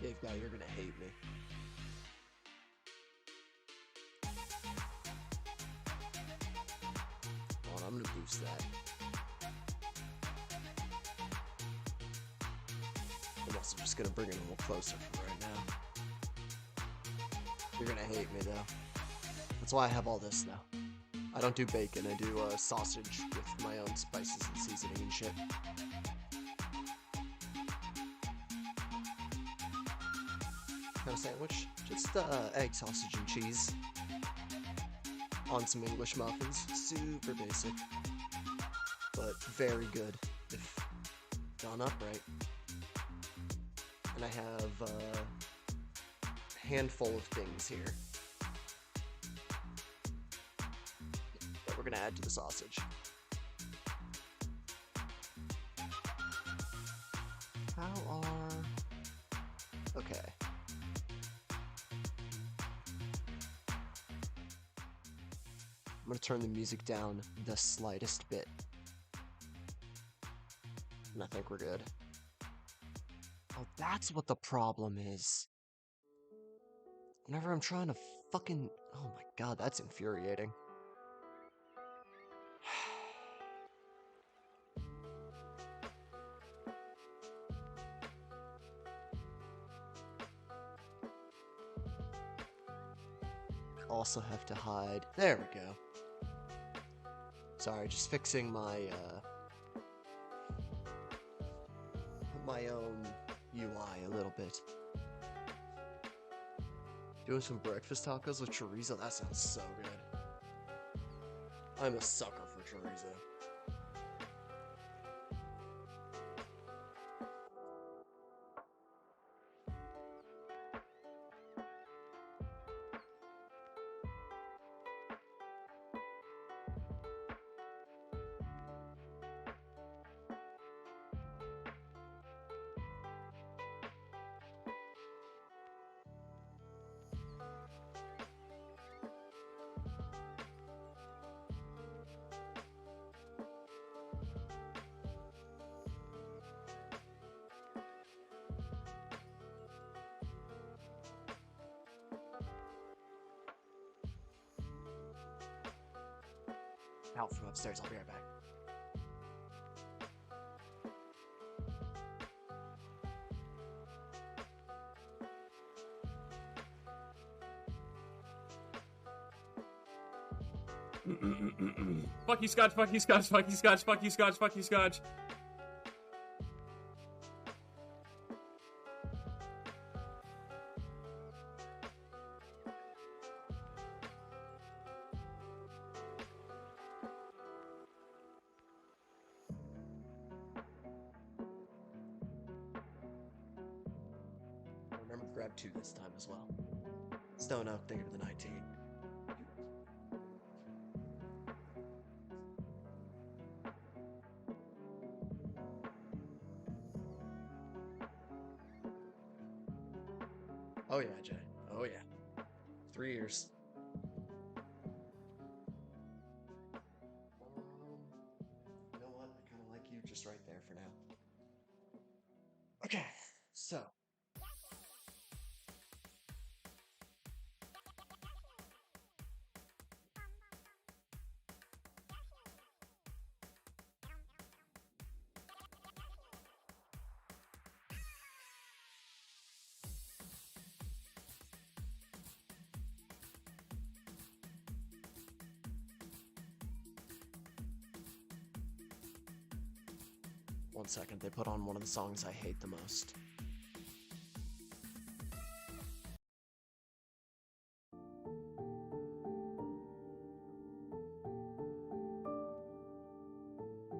Cave guy, you're gonna hate me. Hold on, I'm gonna boost that. I'm also just gonna bring it a little closer for right now. You're gonna hate me though. That's why I have all this now. I don't do bacon, I do sausage with my own spices and seasoning and shit. Kind of sandwich, just egg, sausage, and cheese on some English muffins. Super basic, but very good if done upright. And I have a handful of things here that we're gonna add to the sausage. Okay. I'm gonna turn the music down the slightest bit. And I think we're good. Oh, that's what the problem is. Whenever I'm trying to fucking... Oh my god, that's infuriating. Also have to hide. There we go. Sorry, just fixing my my own UI a little bit. Doing some breakfast tacos with chorizo, that sounds so good. I'm a sucker for chorizo. Out from upstairs, I'll be right back. Fuck you, Scotch, fuck you, Scotch, fuck you, Scotch, fuck you, Scotch, fuck you, Scotch. Remember to grab 2 this time as well. Stone Oak, thinking of the 19. Oh yeah, Jay. Oh yeah. 3 years. You know what? I kind of like you just right there for now. Okay, so. One second, they put on one of the songs I hate the most.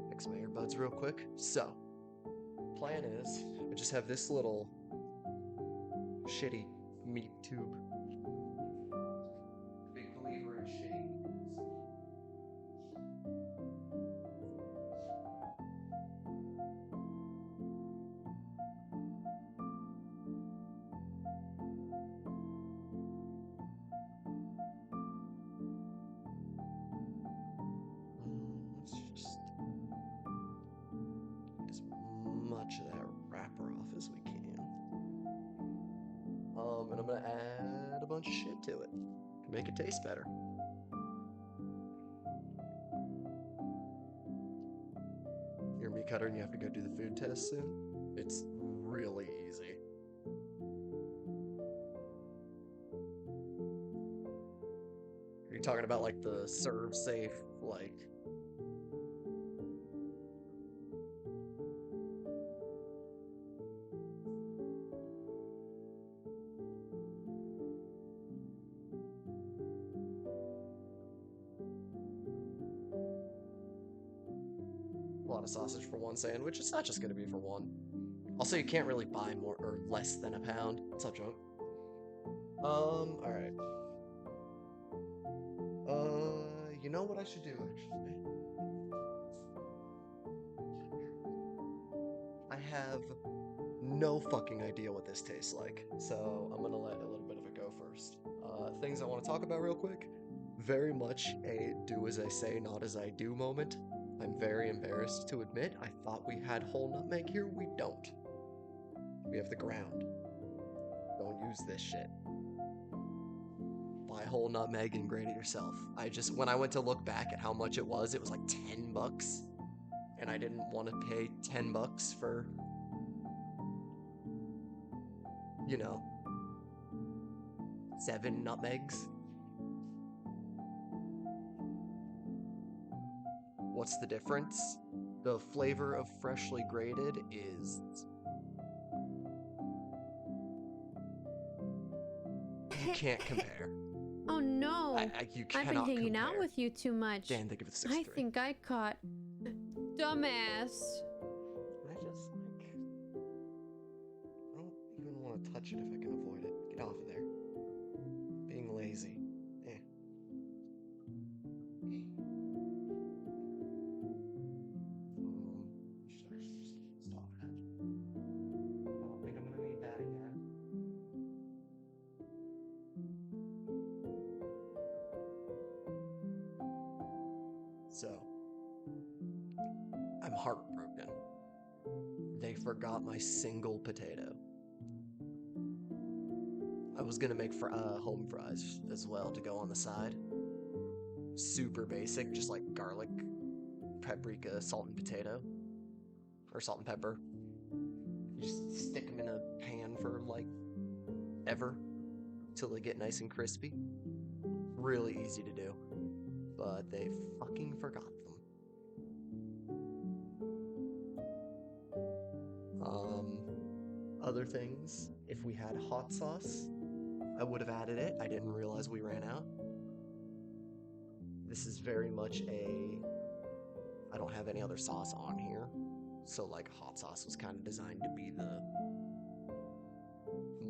Fix my earbuds real quick. So, plan is, I just have this little shitty meat tube. Big believer in shitty. Let's just get as much of that wrapper off as we can. and I'm gonna add a bunch of shit to it to make it taste better. You're a meat cutter and you have to go do the food test soon? It's really easy. Are you talking about like the serve safe, like... A lot of sausage for one sandwich? It's not just gonna be for one. Also, you can't really buy more or less than a pound. What's up, Junk? Alright. You know what I should do, actually? I have no fucking idea what this tastes like, so I'm gonna let a little bit of it go first. Things I want to talk about real quick. Very much a do as I say, not as I do moment. I'm very embarrassed to admit I thought we had whole nutmeg here. We don't. We have the ground. Don't use this shit. Buy whole nutmeg and grate it yourself. When I went to look back at how much it was like $10. And I didn't want to pay $10 for, you know, 7 nutmegs. What's the difference? The flavor of freshly grated is... You can't compare. Oh no! You I've cannot been hanging out compare. with you too much. Dan, think of the 6-3. I think I caught... Dumbass. I just, like... I don't even want to touch it if I can avoid it. Get off of there. Being lazy. Eh. Should I just stop that? I don't think I'm gonna need that again. So, I'm heartbroken. They forgot my single potato. I was gonna make home fries as well to go on the side. Super basic, just like garlic, paprika, salt and potato. Or salt and pepper. You just stick them in a pan for like ever till they get nice and crispy. Really easy to do. But they fucking forgot them. Other things, if we had hot sauce, I would have added it. I didn't realize we ran out. This is very much I don't have any other sauce on here. So like hot sauce was kind of designed to be the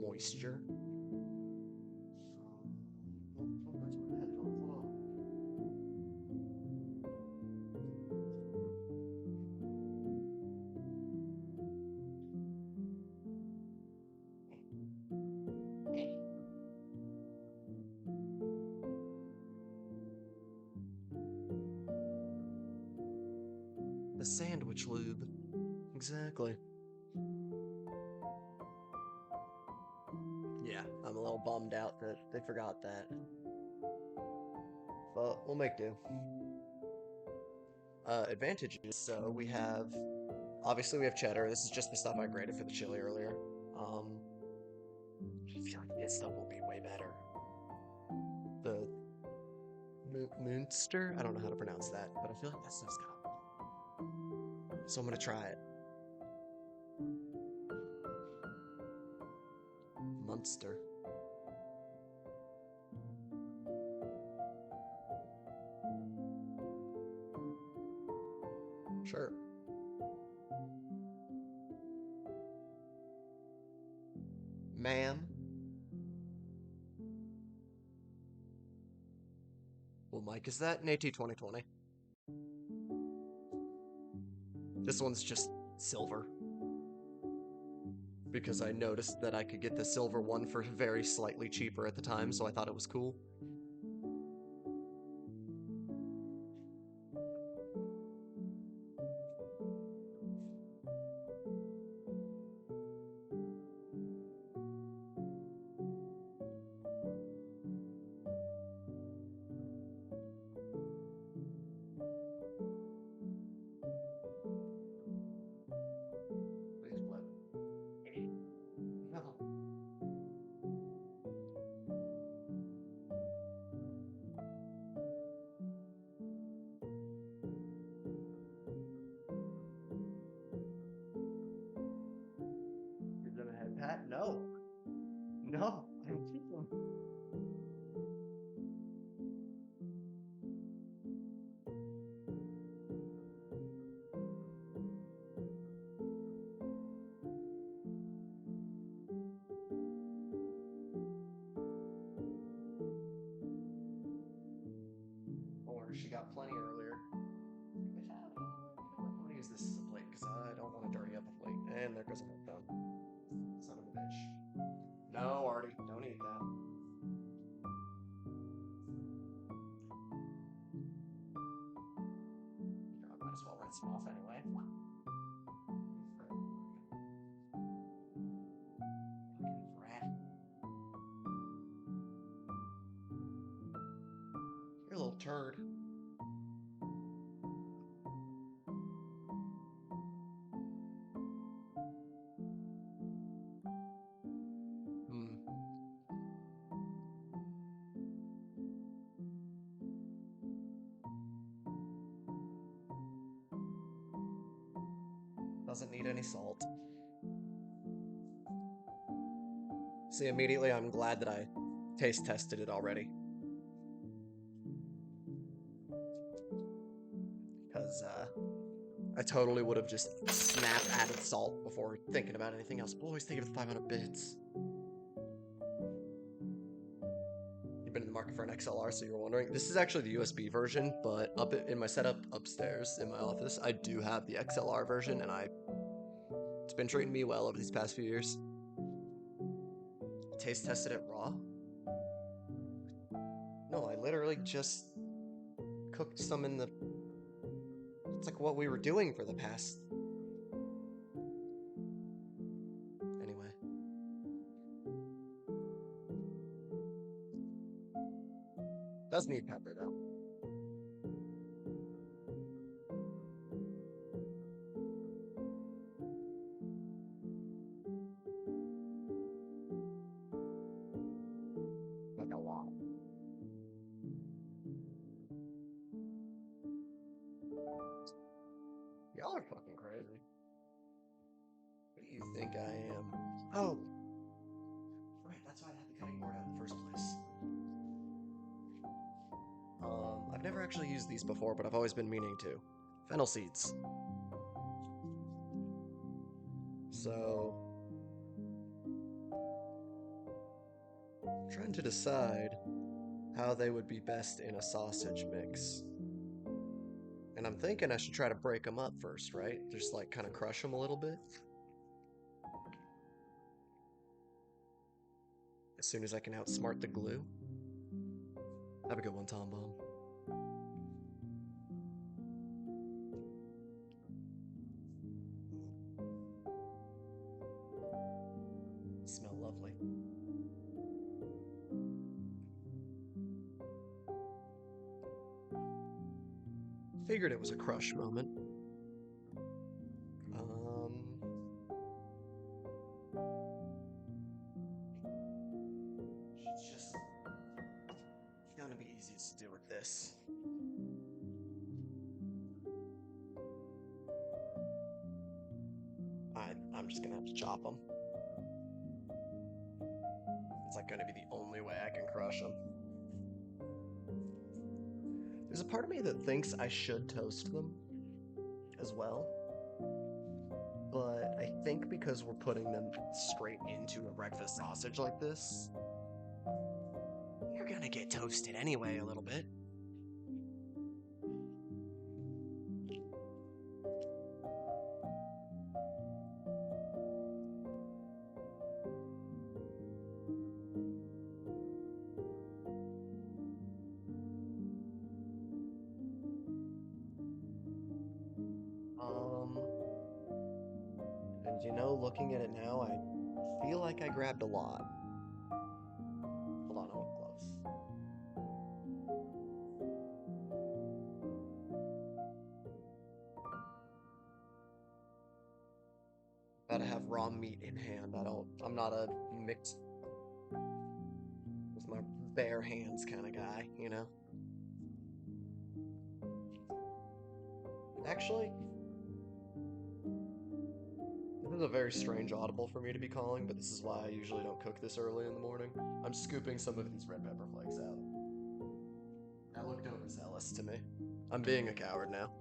moisture. The sandwich lube. Exactly. Yeah, I'm a little bummed out that they forgot that. But we'll make do. Advantages. So we have... Obviously we have cheddar. This is just the stuff I grated for the chili earlier. I feel like this stuff will be way better. The... Munster? I don't know how to pronounce that, but I feel like that stuff's got... So I'm gonna try it. Munster. Sure. Ma'am. Well, Mike, is that an AT 2020? This one's just silver. Because I noticed that I could get the silver one for very slightly cheaper at the time, so I thought it was cool. Where she got plenty earlier. I'm gonna use this as a plate because I don't want to dirty up a plate. And there goes a milk done. Son of a bitch. No, Artie, don't eat that. I might as well rinse them off anyway. Fucking rat. You're a little turd. Hmm. Doesn't need any salt. See, immediately I'm glad that I taste tested it already. Because, I totally would have just snapped added salt before thinking about anything else. Always think of the 500 bits. You've been in the market for an XLR, so you're wondering. This is actually the USB version, but up in my setup upstairs in my office, I do have the XLR version, and it's been treating me well over these past few years. Taste tested it raw? No, I literally just cooked some in the... It's like what we were doing for the past... Anyway. Does need pepper, though. Like a lot. Y'all are fucking crazy. What do you think I am? Oh! Right, that's why I had the cutting board out in the first place. I've never actually used these before, but I've always been meaning to. Fennel seeds. So... I'm trying to decide how they would be best in a sausage mix. And I'm thinking I should try to break them up first, right? Just like kind of crush them a little bit. As soon as I can outsmart the glue. Have a good one, Tom Bomb. Smell lovely. Figured it was a crush moment. It's just gonna be easiest to do with this. I'm just gonna have to chop them. It's like gonna be the only way I can crush them. There's a part of me that thinks I should toast them as well. But I think because we're putting them straight into a breakfast sausage like this, you're gonna get toasted anyway a little bit. And you know, looking at it now, I feel like I grabbed a lot. Hold on, I want gloves. Gotta have raw meat in hand. I'm not a mixed with my bare hands kind of guy, you know? Actually, this is a very strange audible for me to be calling, but this is why I usually don't cook this early in the morning. I'm scooping some of these red pepper flakes out. That looked overzealous to me. I'm being a coward now.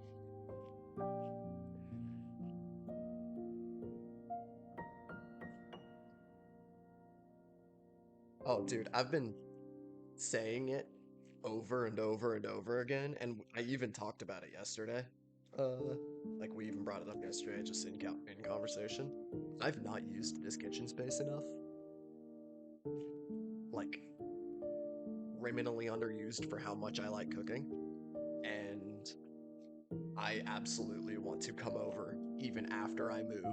Oh, dude, I've been saying it over and over and over again, and I even talked about it yesterday. Like we even brought it up yesterday, just in conversation. I've not used this kitchen space enough. Like, criminally underused for how much I like cooking, and I absolutely want to come over even after I move,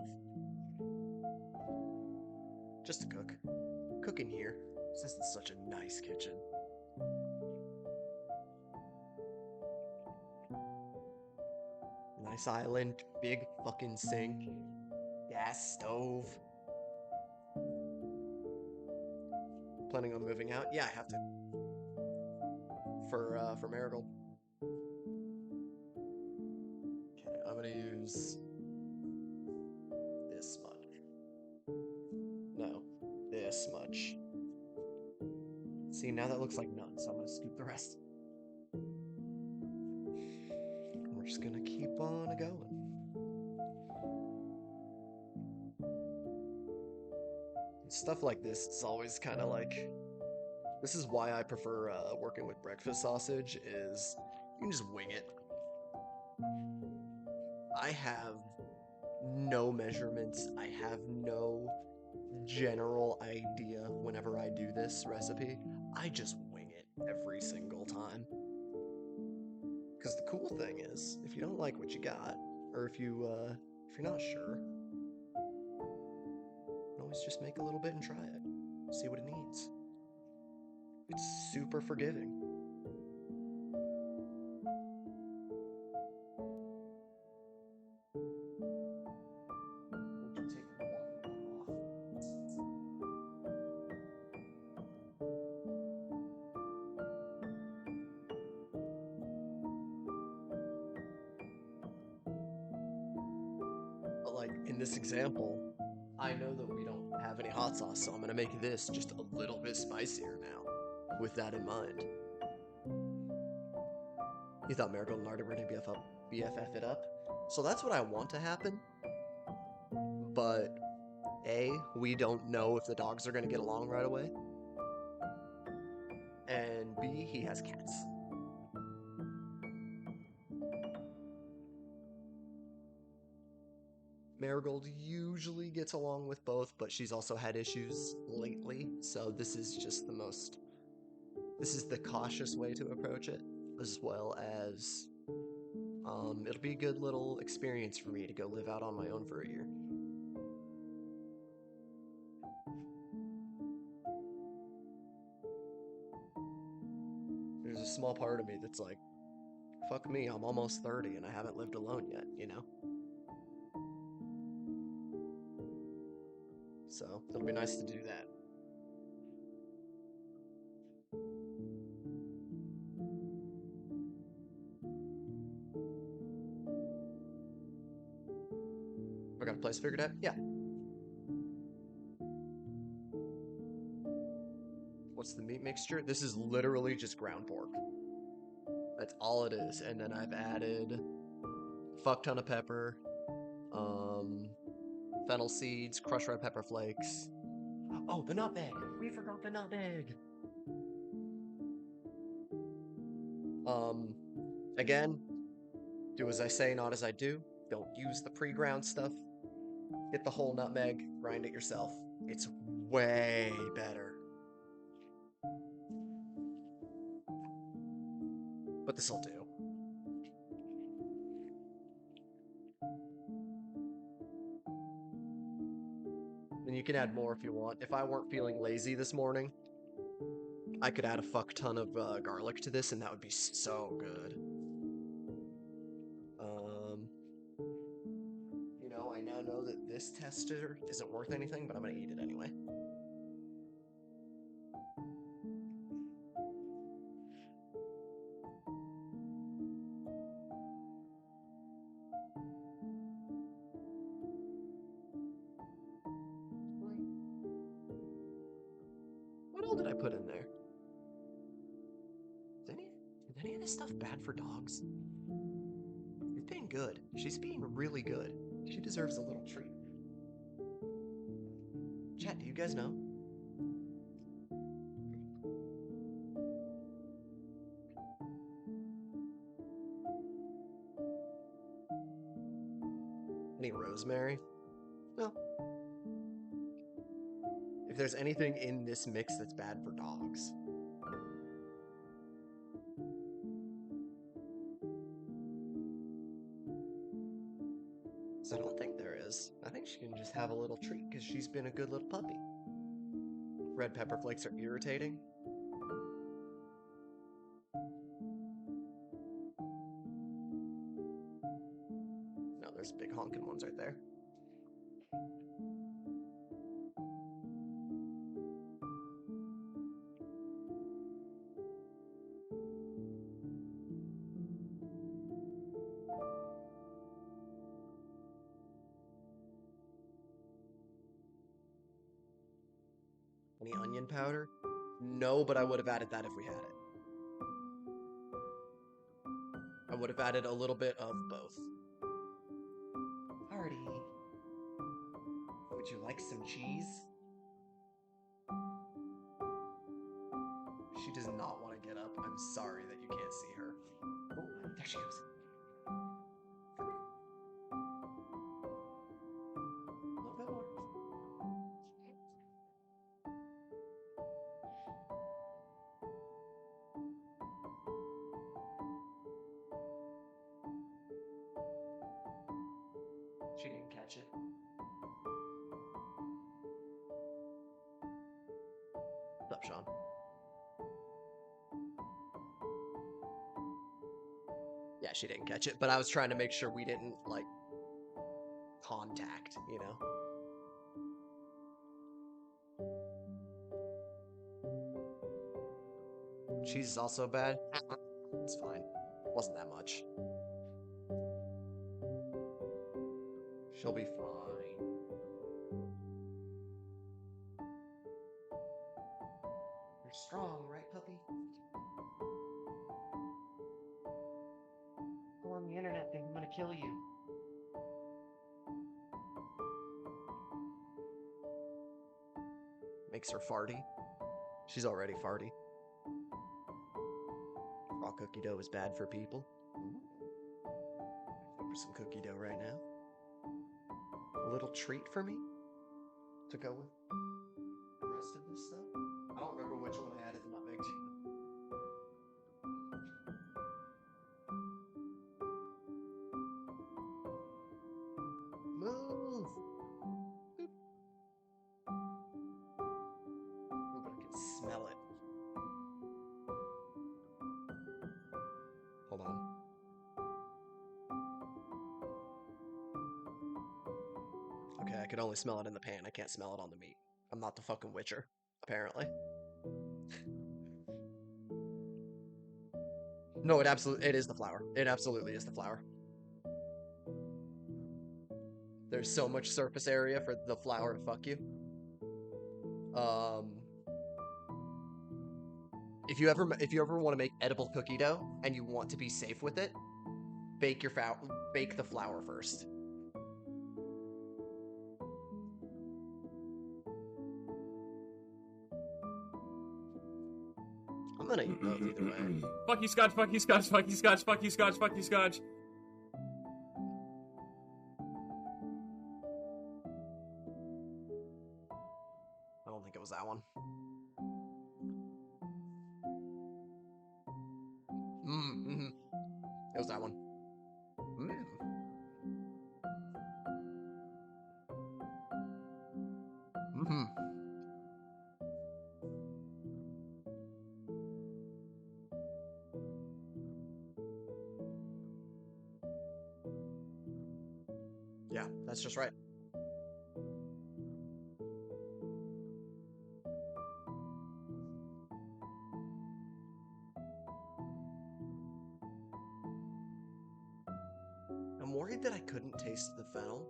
just to cook. Cook in here. This is such a nice kitchen. Nice island, big fucking sink, gas stove. Planning on moving out? Yeah, I have to. For Marigold. Okay, I'm gonna use this much. No, this much. See, now that looks like nuts. I'm gonna scoop the rest. We're just gonna keep on going. Stuff like this is always kind of like, this is why I prefer working with breakfast sausage, is you can just wing it. I have no measurements. I have no general idea whenever I do this recipe. I just wing it every single time. Because the cool thing is, if you don't like what you got, or if you're not sure, you can always just make a little bit and try it. See what it needs. It's super forgiving. But like in this example, I know that we don't have any hot sauce, so I'm gonna make this just a little bit spicier now, with that in mind. You thought Marigold and Artie were gonna BFF it up? So that's what I want to happen. But A, we don't know if the dogs are gonna get along right away. And B, he has cats. Marigold usually gets along with both, but she's also had issues lately, so this is just this is the cautious way to approach it, as well as, it'll be a good little experience for me to go live out on my own for a year. There's a small part of me that's like, fuck me, I'm almost 30 and I haven't lived alone yet, you know? So, it'll be nice to do that. I got a place figured out? Yeah. What's the meat mixture? This is literally just ground pork. That's all it is. And then I've added a fuck ton of pepper, fennel seeds, crushed red pepper flakes. Oh, the nutmeg! We forgot the nutmeg! Again, do as I say, not as I do. Don't use the pre-ground stuff. Get the whole nutmeg, grind it yourself. It's way better. But this'll do. And you can add more if you want. If I weren't feeling lazy this morning, I could add a fuck ton of garlic to this, and that would be so good. You know, I now know that this tester isn't worth anything, but I'm gonna eat it anyway. What all did I put in there? Is any of this stuff bad for dogs? It's being good. She's being really good. She deserves a little treat. Chat, do you guys know? Any rosemary? No. If there's anything in this mix that's bad for dogs. So I don't think there is. I think she can just have a little treat because she's been a good little puppy. Red pepper flakes are irritating. No, there's big honking ones right there. Any onion powder? No, but I would have added that if we had it. I would have added a little bit of both. Party. Would you like some cheese? She does not want to get up. I'm sorry that you can't see her. Oh, there she goes. A little bit more. She didn't catch it. What's up, Sean? Yeah, she didn't catch it, but I was trying to make sure we didn't, like, contact, you know? Cheese is also bad. It's fine. Wasn't that much. She'll be fine. You're strong, right, puppy? Go on the internet, then I'm gonna kill you. Makes her farty. She's already farty. Raw cookie dough is bad for people. Ooh. Go for some cookie dough right now. A little treat for me to go with the rest of this stuff. I don't remember which one I added the nutmeg to. Move! Boop. Ooh, but I can smell it. Hold on. Okay, I could only smell it in the pan. I can't smell it on the meat. I'm not the fucking Witcher, apparently. No, it is the flour. It absolutely is the flour. There's so much surface area for the flour to fuck you. If you ever want to make edible cookie dough and you want to be safe with it, bake the flour first. I'm gonna eat both either way. Fuck you, Scotch, fuck you, Scotch, fuck you, Scotch, fuck you, Scotch, fuck you, Scotch. I don't think it was that one. It was that one. Yeah, that's just right. I'm worried that I couldn't taste the fennel.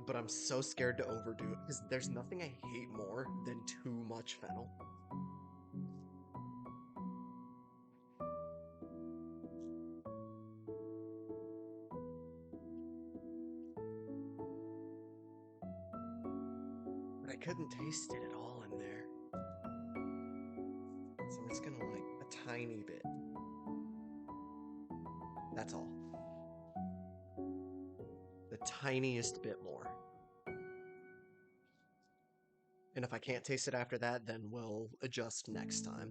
But I'm so scared to overdo it because there's nothing I hate more than too much fennel. But I couldn't taste it at all in there. So I'm just gonna like a tiny bit. That's all. tiniest bit more. And if I can't taste it after that, then we'll adjust next time.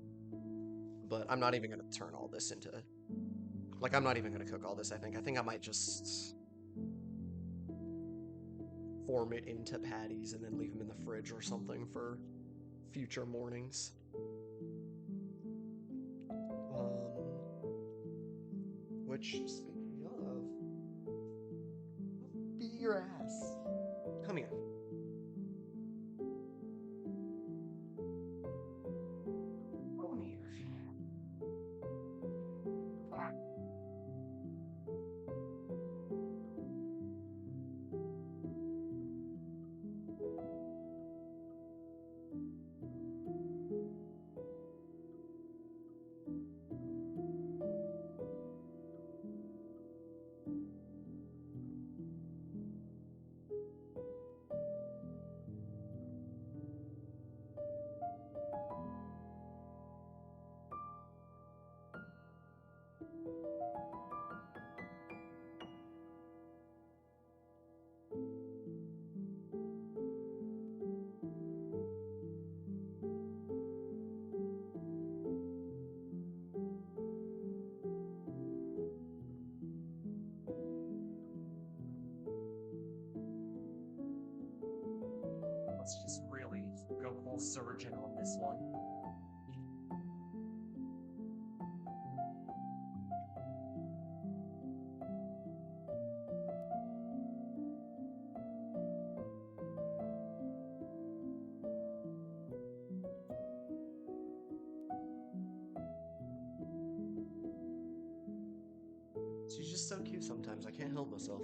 But I'm not even going to turn all this into... Like, I'm not even going to cook all this, I think. I think I might just form it into patties and then leave them in the fridge or something for future mornings. Which, speaking of, beat your ass. Come here. Come here. Let's just really go full surgeon on this one. She's just so cute sometimes, I can't help myself.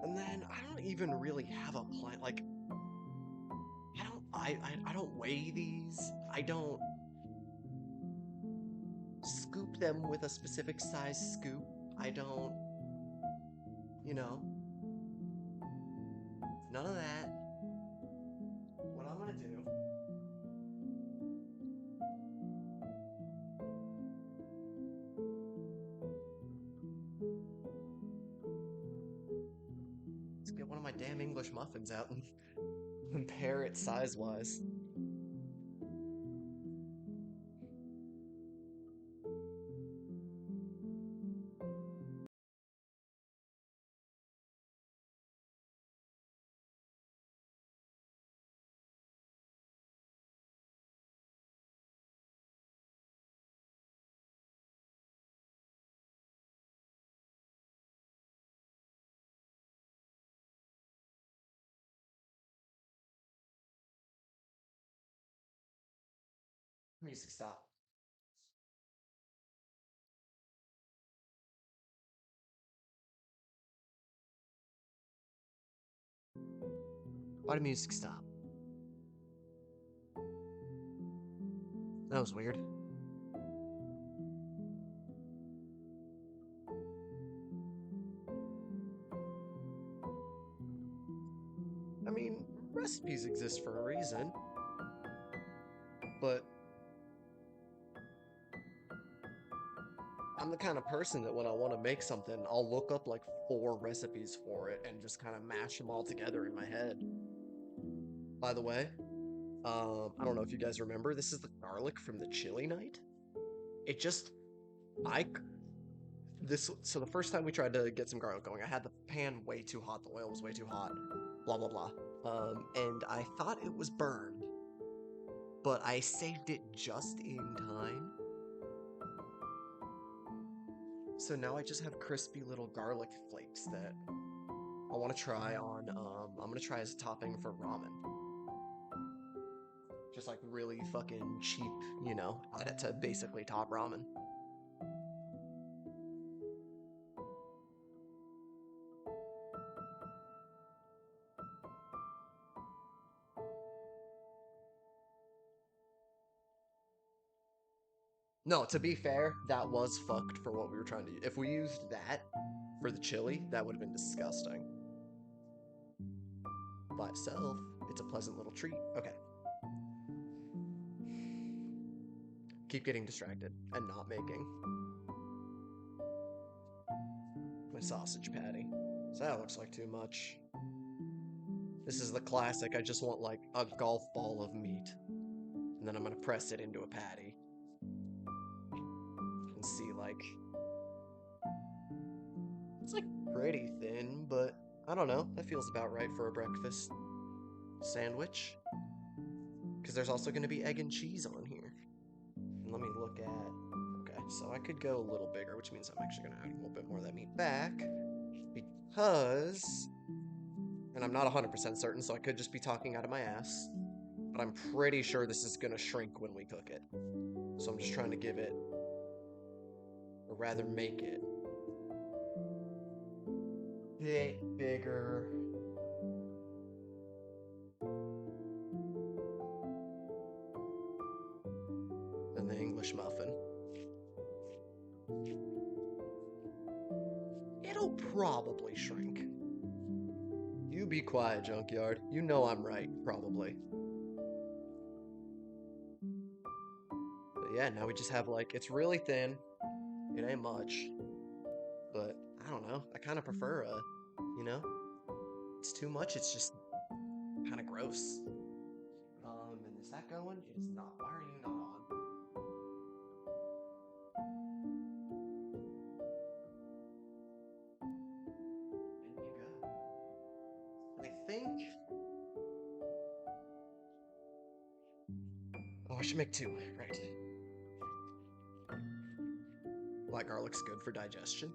And then I don't even really have a plan. Like, I don't weigh these. I don't scoop them with a specific size scoop. I don't, you know, none of that. What I'm gonna do is get one of my damn English muffins out and compare it size-wise. Music stop. Why did music stop? That was weird. I mean, recipes exist for a reason. But I'm the kind of person that when I want to make something, I'll look up like 4 recipes for it and just kind of mash them all together in my head. By the way, I don't know if you guys remember, this is the garlic from the chili night. It just, so the first time we tried to get some garlic going, I had the pan way too hot, the oil was way too hot, blah, blah, blah. And I thought it was burned, but I saved it just in time. So now I just have crispy little garlic flakes that I want to try on, I'm going to try as a topping for ramen. Just like really fucking cheap, you know, add it to basically top ramen. No, to be fair, that was fucked for what we were trying to use. If we used that for the chili, that would have been disgusting. By itself, it's a pleasant little treat. Okay. Keep getting distracted and not making. a sausage patty. So that looks like too much. This is the classic, I just want like a golf ball of meat. And then I'm gonna press it into a patty. And see, like... It's like pretty thin, but I don't know. That feels about right for a breakfast sandwich. Because there's also gonna be egg and cheese on here. And let me look at... Okay, so I could go a little bigger, which means I'm actually gonna add a little bit more of that meat back. Because... And I'm not 100% certain, so I could just be talking out of my ass. But I'm pretty sure this is gonna shrink when we cook it. So I'm just trying to give it, or rather make it, a bit bigger. Than the English muffin. It'll probably shrink. You be quiet, Junkyard. You know I'm right, probably. But yeah, now we just have like, it's really thin. It ain't much. But, I don't know. I kind of prefer you know? It's too much, it's just kind of gross. And is that going? It is not. Why are you not on? In you go. And I think... Oh, I should make two, right. Black garlic's good for digestion.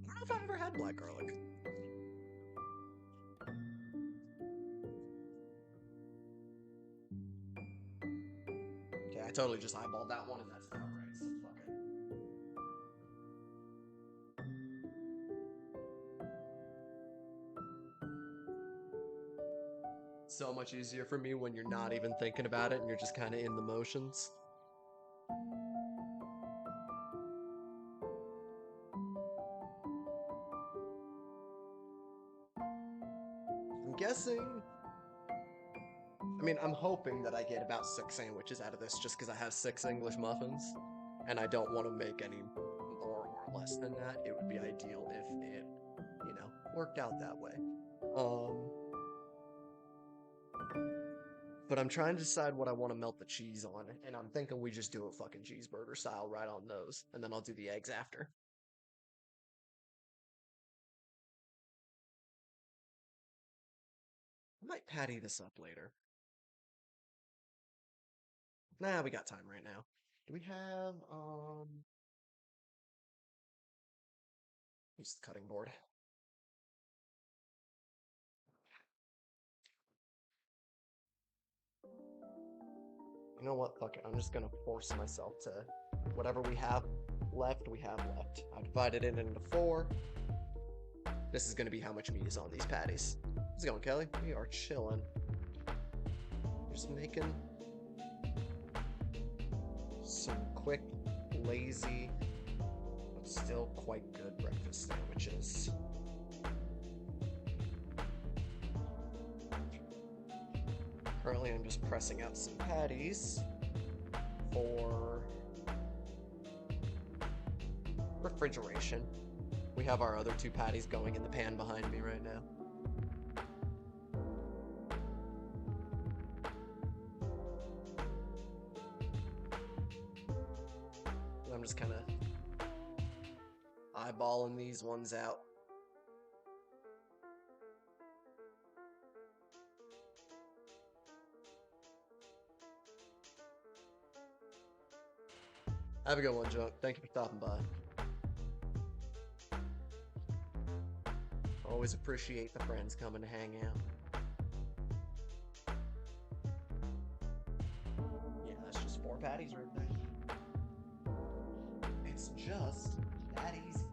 I don't know if I've ever had black garlic. Okay, I totally just eyeballed that one and that's not right, so fuck it. So much easier for me when you're not even thinking about it and you're just kind of in the motions. I'm guessing... I mean, I'm hoping that I get about 6 sandwiches out of this just because I have 6 English muffins. And I don't want to make any more or less than that. It would be ideal if it, you know, worked out that way. But I'm trying to decide what I want to melt the cheese on, and I'm thinking we just do a fucking cheeseburger style right on those, and then I'll do the eggs after. I might patty this up later. Nah, we got time right now. Do we have, use the cutting board. You know what? Fuck it. I'm just gonna force myself to whatever we have left. I divided it into 4. This is gonna be how much meat is on these patties. How's it going, Kelly? We are chilling. Just making some quick, lazy, but still quite good breakfast sandwiches. Currently, I'm just pressing out some patties for refrigeration. We have our other 2 patties going in the pan behind me right now. I'm just kind of eyeballing these ones out. Have a good one, Junk. Thank you for stopping by. Always appreciate the friends coming to hang out. Yeah, that's just 4 patties right there. It's just that easy.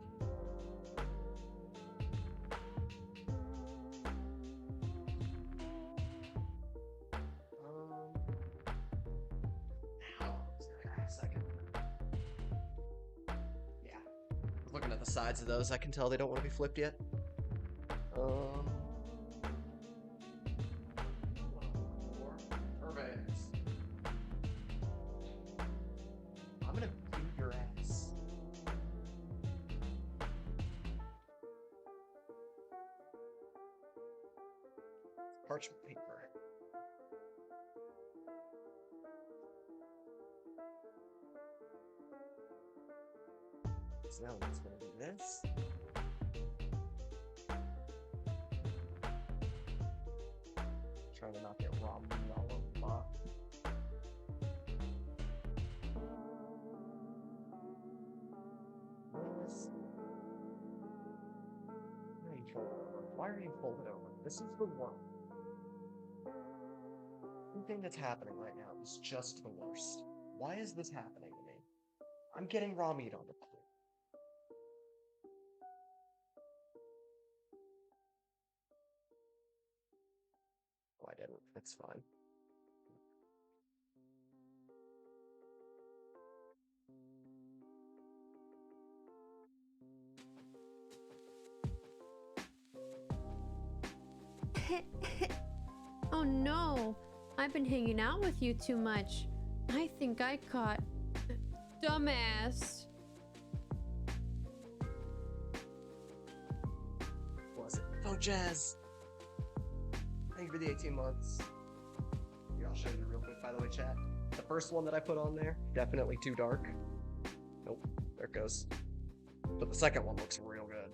Looking at the sides of those, I can tell they don't want to be flipped yet. Perfect. I'm gonna beat your ass. parchment paper. So now it's gonna do this. Trying to not get ramen all over the box. This. Why are you folded over? Why are you folded over? This is the worst. Everything that's happening right now is just the worst. Why is this happening to me? I'm getting raw meat on the plate. Oh, I didn't. It's fine. Oh no, I've been hanging out with you too much. I think I caught dumbass. What was it? Funk Jazz! Thank you for the 18 months. Here, I'll show you real quick, by the way, chat. The first one that I put on there, definitely too dark. Nope, there it goes. But the second one looks real good.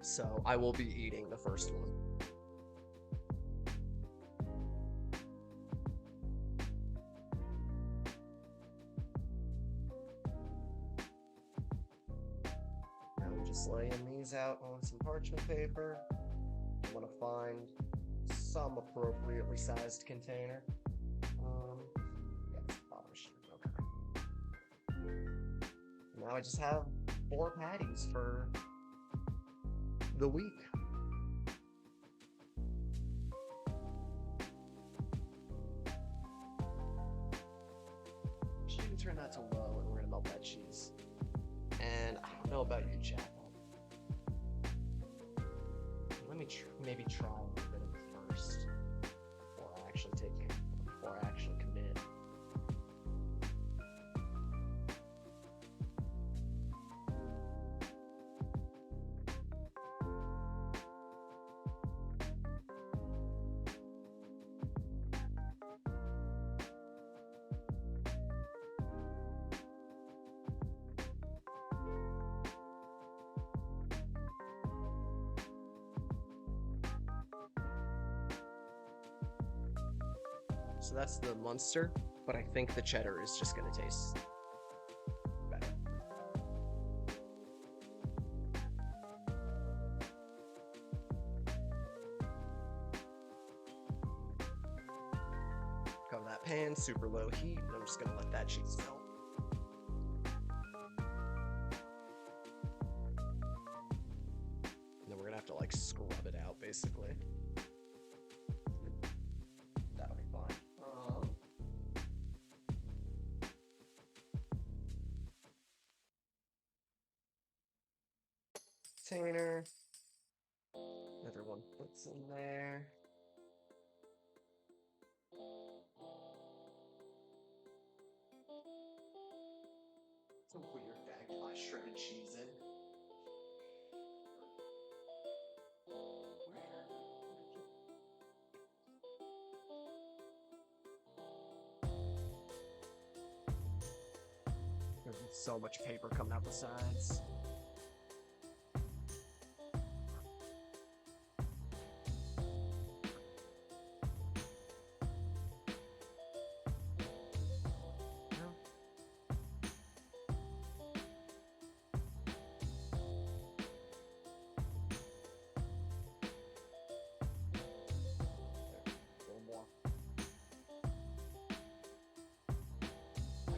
So I will be eating the first one. I'm just laying these out on some parchment paper. I'm gonna find some appropriately sized container. Yeah, it's a bottom sheet, okay. Now I just have 4 patties for the week. Should we turn that to low and we're gonna melt that cheese? And I don't know about you, Jack. Let me maybe try a little bit of it first before I actually commit. So that's the Munster, but I think the cheddar is just gonna taste better. Cover that pan, super low heat, and I'm just gonna let that cheese melt. And then we're gonna have to like scrub it out, basically. That'll be fine. Container. Everyone puts in there. It's a weird bag to buy shredded cheese in. There's so much paper coming out the sides.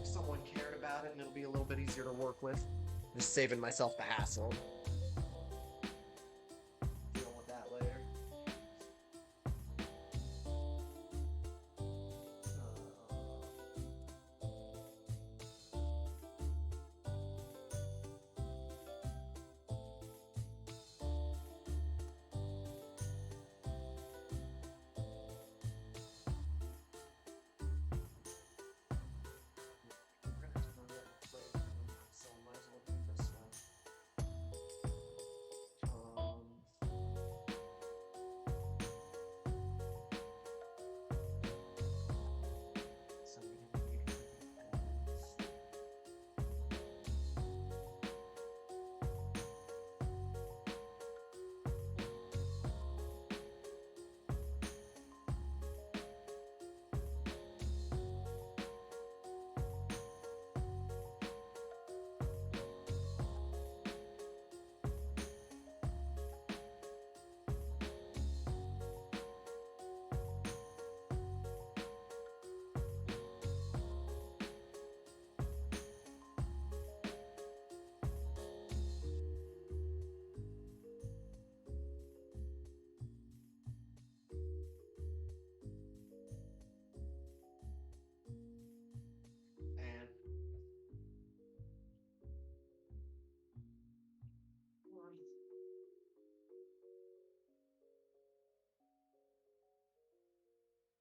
Someone cared about it and it'll be a little bit easier to work with. Just saving myself the hassle. Deal with that later.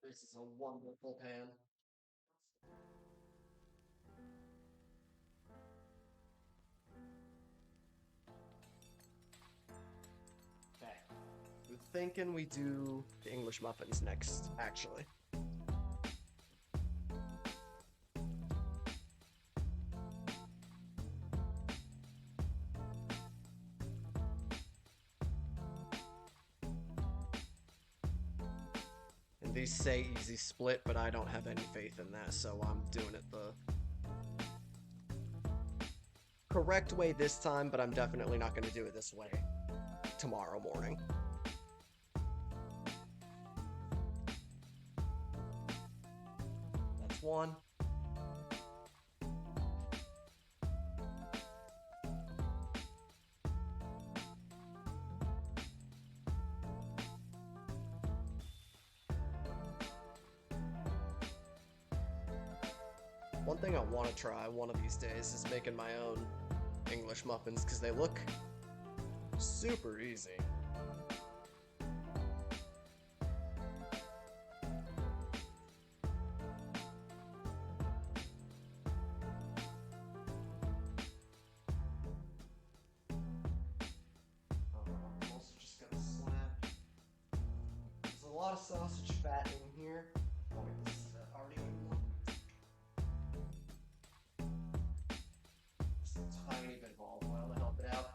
This is a wonderful pan. Okay. I'm thinking we do the English muffins next, actually. And these say easy split, but I don't have any faith in that, so I'm doing it the correct way this time, but I'm definitely not going to do it this way tomorrow morning. That's one. One thing I want to try one of these days is making my own English muffins because they look super easy. I'm also just gonna slap. There's a lot of sausage fat in here. Oh, wait, this is already one. Just a tiny bit of olive oil to help it out.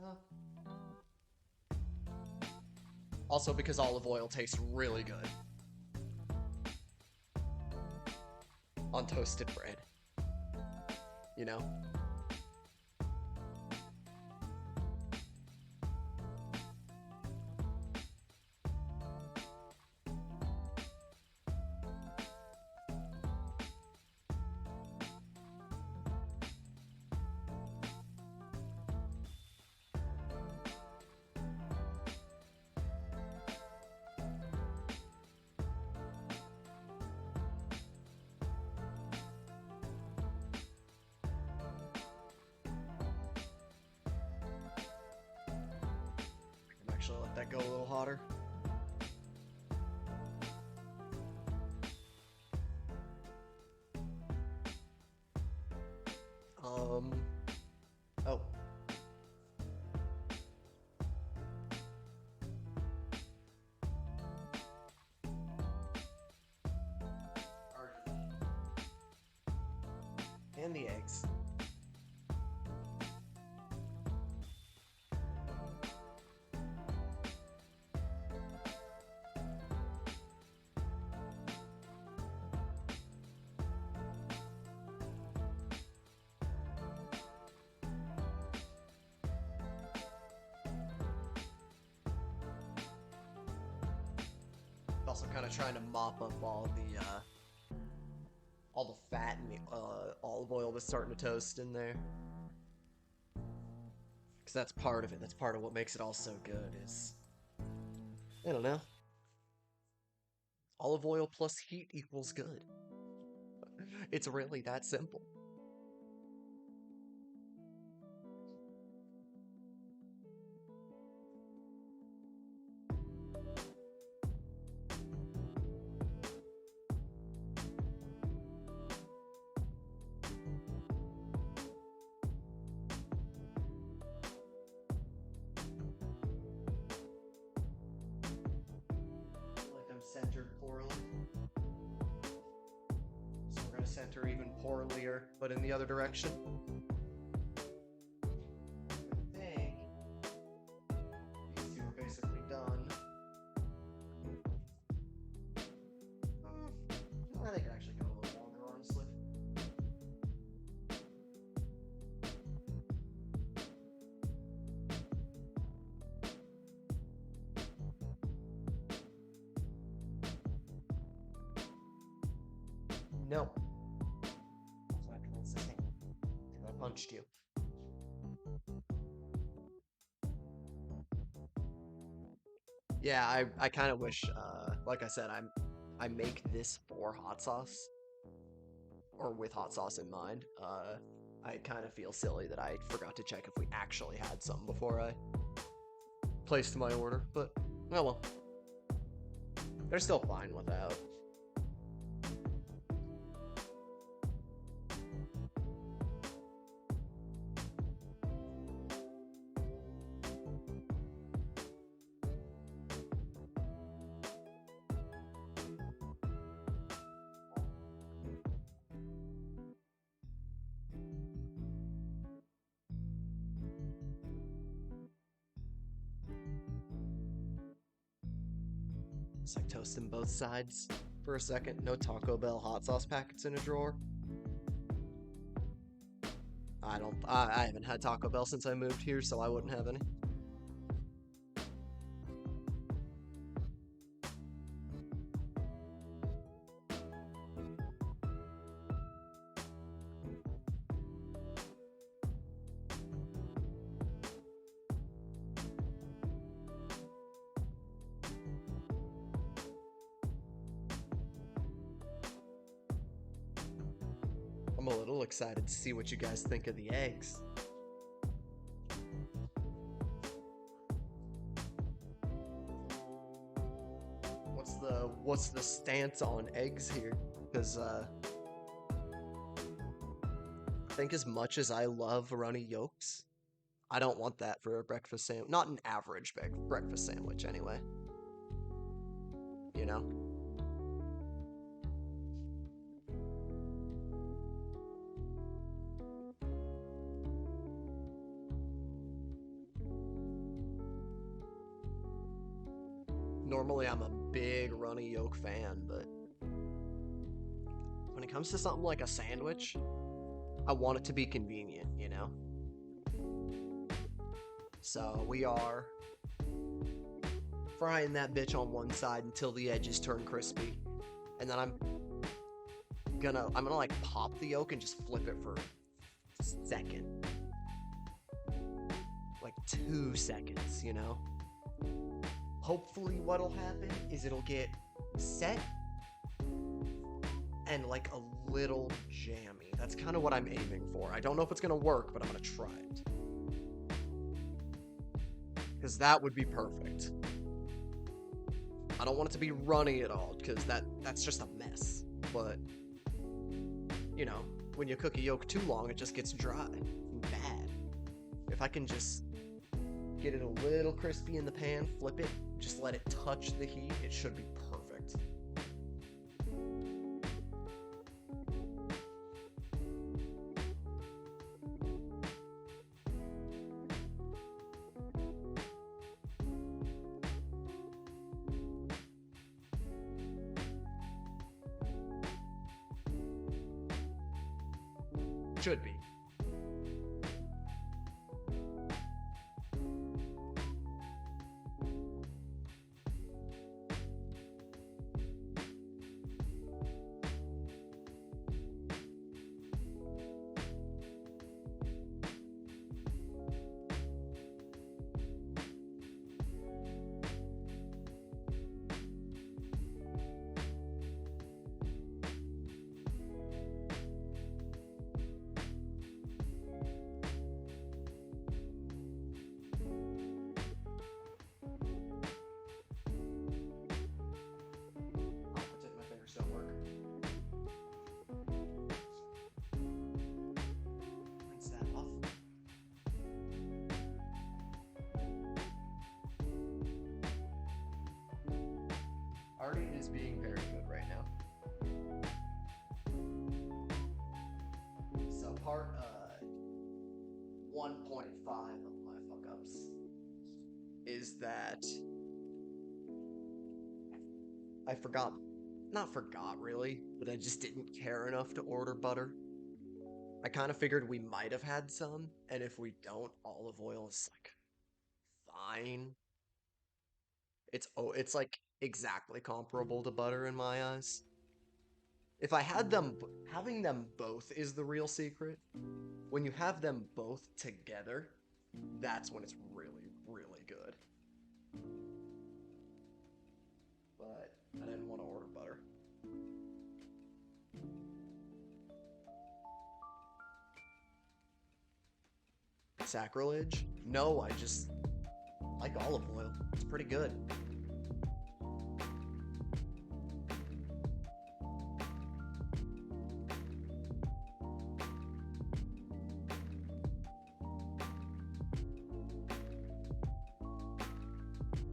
No. Also, because olive oil tastes really good on toasted bread. You know? Actually, let that go a little hotter. Oh. And the eggs. Also kind of trying to mop up all the fat and the olive oil that's starting to toast in there. Because that's part of it. That's part of what makes it all so good is, I don't know. Olive oil plus heat equals good. It's really that simple. Like I'm centered poorly. So we're gonna center even poorlier, but in the other direction. I think these two are basically done. I think it actually go a little longer, honestly. No. I punched you. Yeah, I kind of wish, like I said, I make this for hot sauce, or with hot sauce in mind. I kind of feel silly that I forgot to check if we actually had some before I placed my order, but oh well. They're still fine without. It's like toasting both sides for a second. No Taco Bell hot sauce packets in a drawer. I haven't had Taco Bell since I moved here, so I wouldn't have any. I'm a little excited to see what you guys think of the eggs. What's the stance on eggs here? Because I think as much as I love runny yolks, I don't want that for a breakfast sandwich. Not an average breakfast sandwich, anyway. You know? Normally I'm a big runny yolk fan, but when it comes to something like a sandwich, I want it to be convenient, you know? So we are frying that bitch on one side until the edges turn crispy. And then I'm gonna like pop the yolk and just flip it for a second. Like 2 seconds, you know? Hopefully what'll happen is it'll get set and like a little jammy. That's kind of what I'm aiming for. I don't know if it's gonna work, but I'm gonna try it. Because that would be perfect. I don't want it to be runny at all, because that's just a mess. But, you know, when you cook a yolk too long, it just gets dry and bad. If I can just get it a little crispy in the pan, flip it, just let it touch the heat, it should be perfect. Should be. Don't work. Rinse that off. Artie is being very good right now. So part 1.5 of my fuck ups is that I not forgot really, but I just didn't care enough to order butter. I kind of figured we might have had some, and if we don't, olive oil is like fine. It's like exactly comparable to butter in my eyes. If I had them, having them both is the real secret. When you have them both together, that's when it's really, really good. But I didn't want to order butter. sacrilege. No, I just like olive oil. It's pretty good.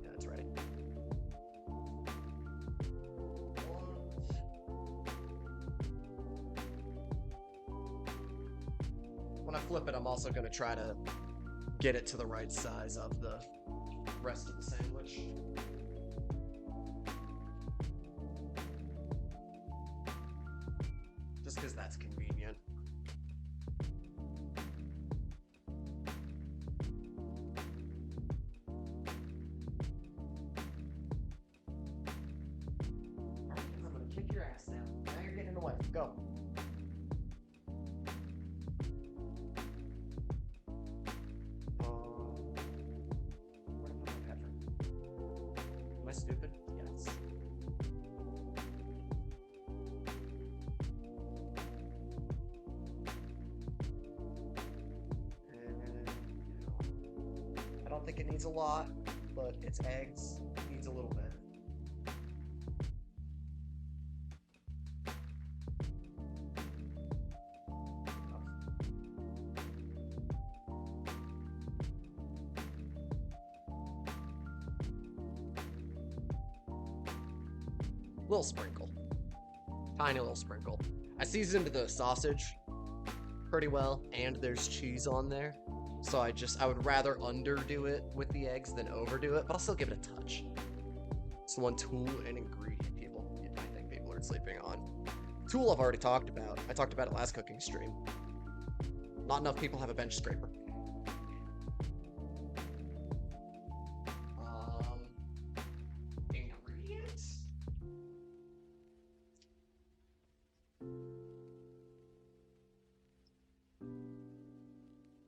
Yeah, it's ready. When I flip it, I'm also going to try to get it to the right size of the rest of the sandwich. Just because that's convenient. I'm gonna kick your ass now. Now you're getting in the way. Go. Where did I put my pepper? Am I stupid? Yes. And I don't think it needs a lot, but it's eggs. It needs a little bit. Little sprinkle. Tiny little sprinkle. I seasoned the sausage pretty well, and there's cheese on there. So I would rather underdo it with the eggs than overdo it, but I'll still give it a touch. It's the one tool and ingredient I think people are sleeping on. Tool I've already talked about. I talked about it last cooking stream. Not enough people have a bench scraper. Ingredients?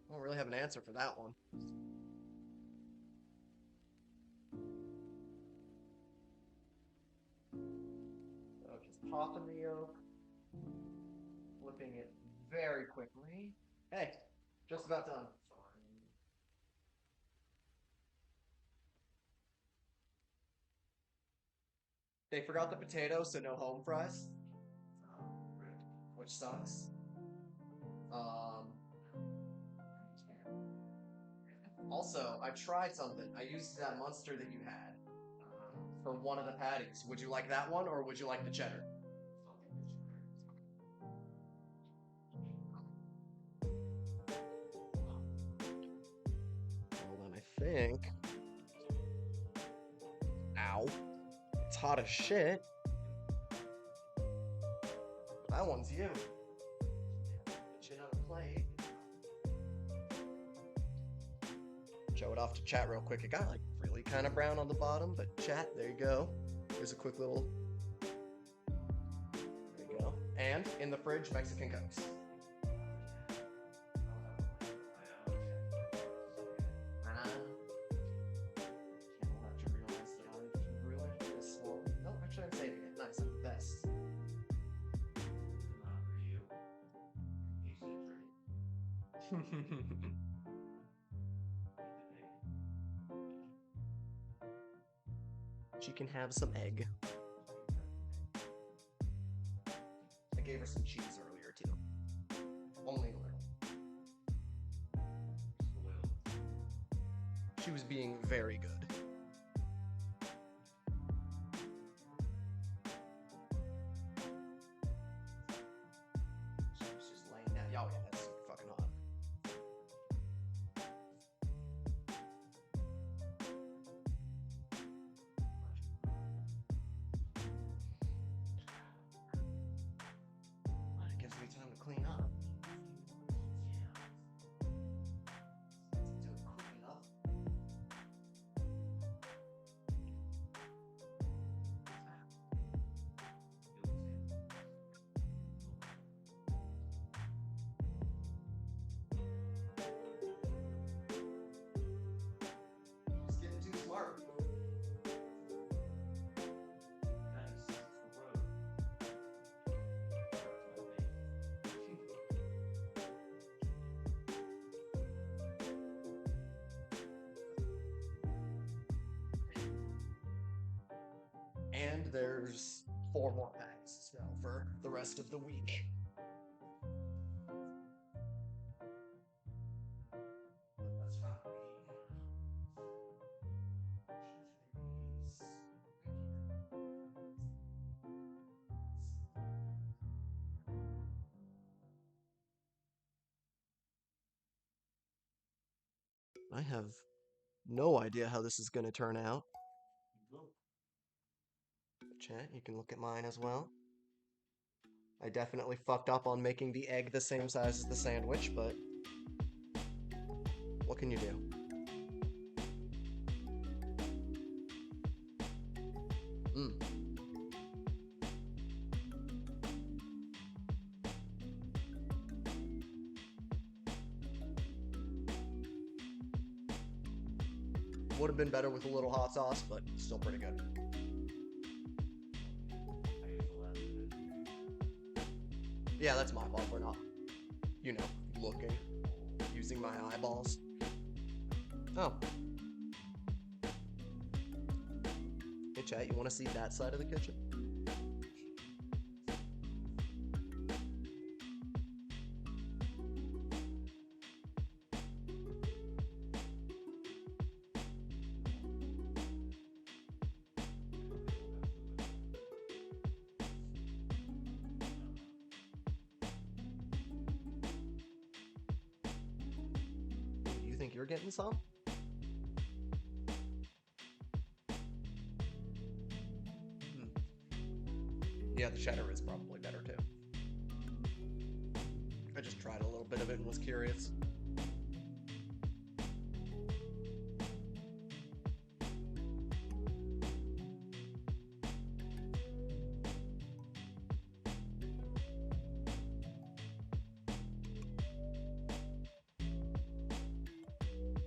I don't really have an answer for that one. So just popping the yolk, flipping it very quickly. Hey, just about done. They forgot the potato, so no home fries, which sucks. Also, I tried something. I used that Munster that you had for one of the patties. Would you like that one, or would you like the cheddar? Well, then I think... Ow. It's hot as shit. That one's you. Chin on a plate. Show it off to chat real quick. It got like really kind of brown on the bottom, but chat, there you go. Here's a quick little. There you go. And in the fridge, Mexican Cokes. No, actually, I'm saving it. Nice, I'm the best. She can have some egg. I gave her some cheese earlier too. Only a little. She was being very good. She was just laying down. Oh yeah, that's super fucking hot. It gives me time to clean up. Let's do a clean up. And there's 4 more packs now for the rest of the week. I have no idea how this is going to turn out. Chat, you can look at mine as well. I definitely fucked up on making the egg the same size as the sandwich, but what can you do? Mmm. Would have been better with a little hot sauce, but still pretty good. Yeah, that's my fault for not, looking, using my eyeballs. Oh. Hey, chat, you want to see that side of the kitchen? You think you're getting some? Yeah, the cheddar is probably better too. I just tried a little bit of it and was curious.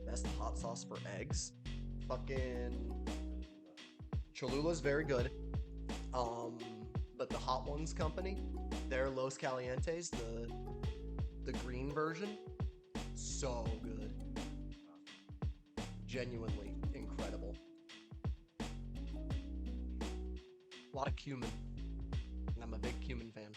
Best hot sauce for eggs? Fucking Cholula's very good. But the Hot Ones company, their Los Calientes, the green version, so good. Genuinely incredible. A lot of cumin. And I'm a big cumin fan.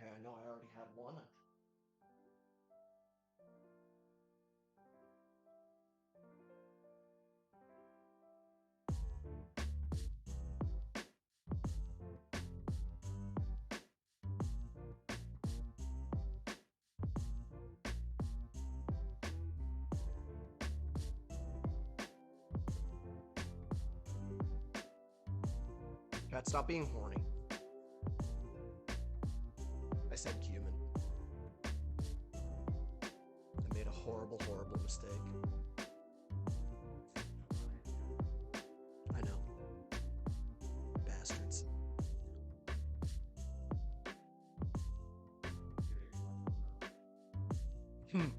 Okay, I know I already had one. Cat, stop being horny. I said cumin. I made a horrible, horrible mistake. I know. Bastards. Mhm.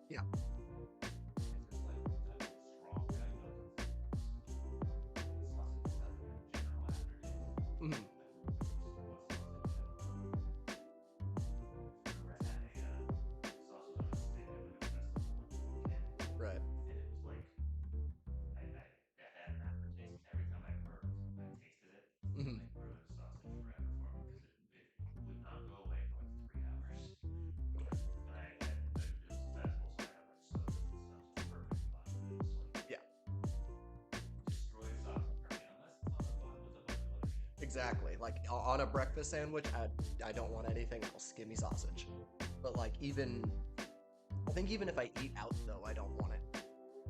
Yeah. Mhm. Right. Mhm. Yeah. Exactly. Like on a breakfast sandwich, I don't want anything else. Give me sausage. But I think even if I eat out though, I don't want it.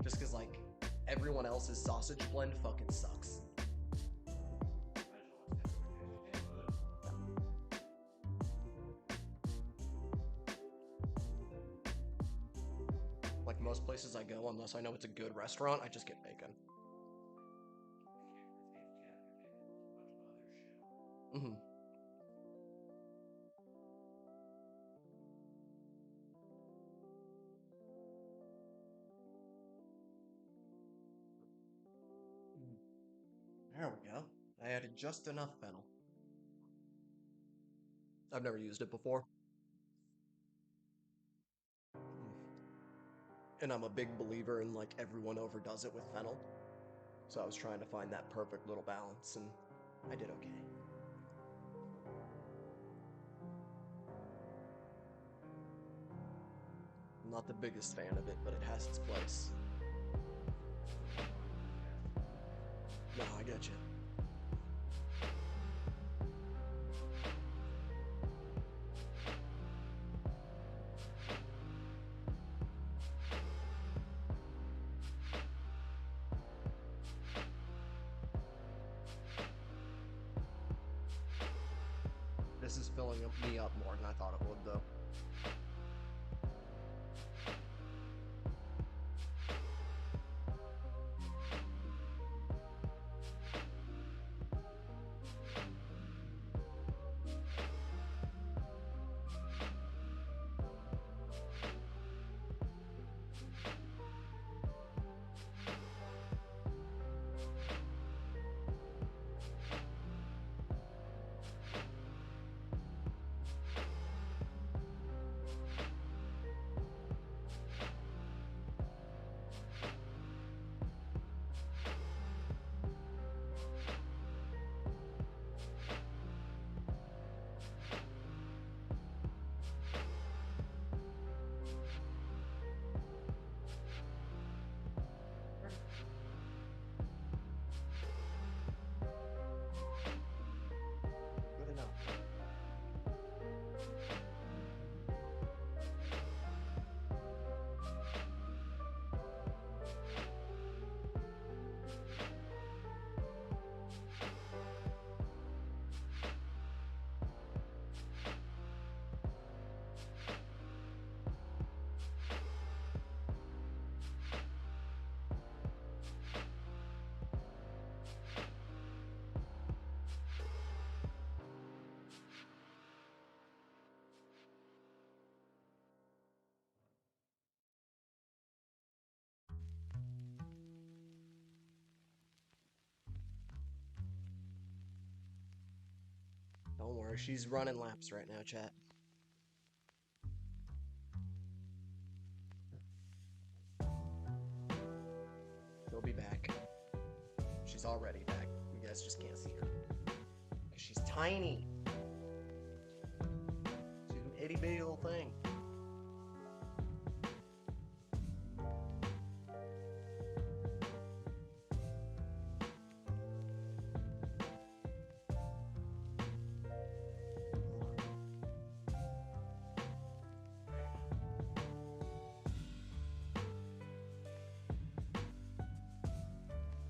Just because everyone else's sausage blend fucking sucks. Like most places I go, unless I know it's a good restaurant, I just get bacon. Mm-hmm. There we go. I added just enough fennel. I've never used it before. And I'm a big believer in like everyone overdoes it with fennel. So I was trying to find that perfect little balance and I did okay. I'm not the biggest fan of it, but it has its place. No, I get you. This is filling me up more than I thought it would, though. Good enough. Don't worry, she's running laps right now, chat. She'll be back. She's already back. You guys just can't see her. She's tiny. She's an itty bitty little thing.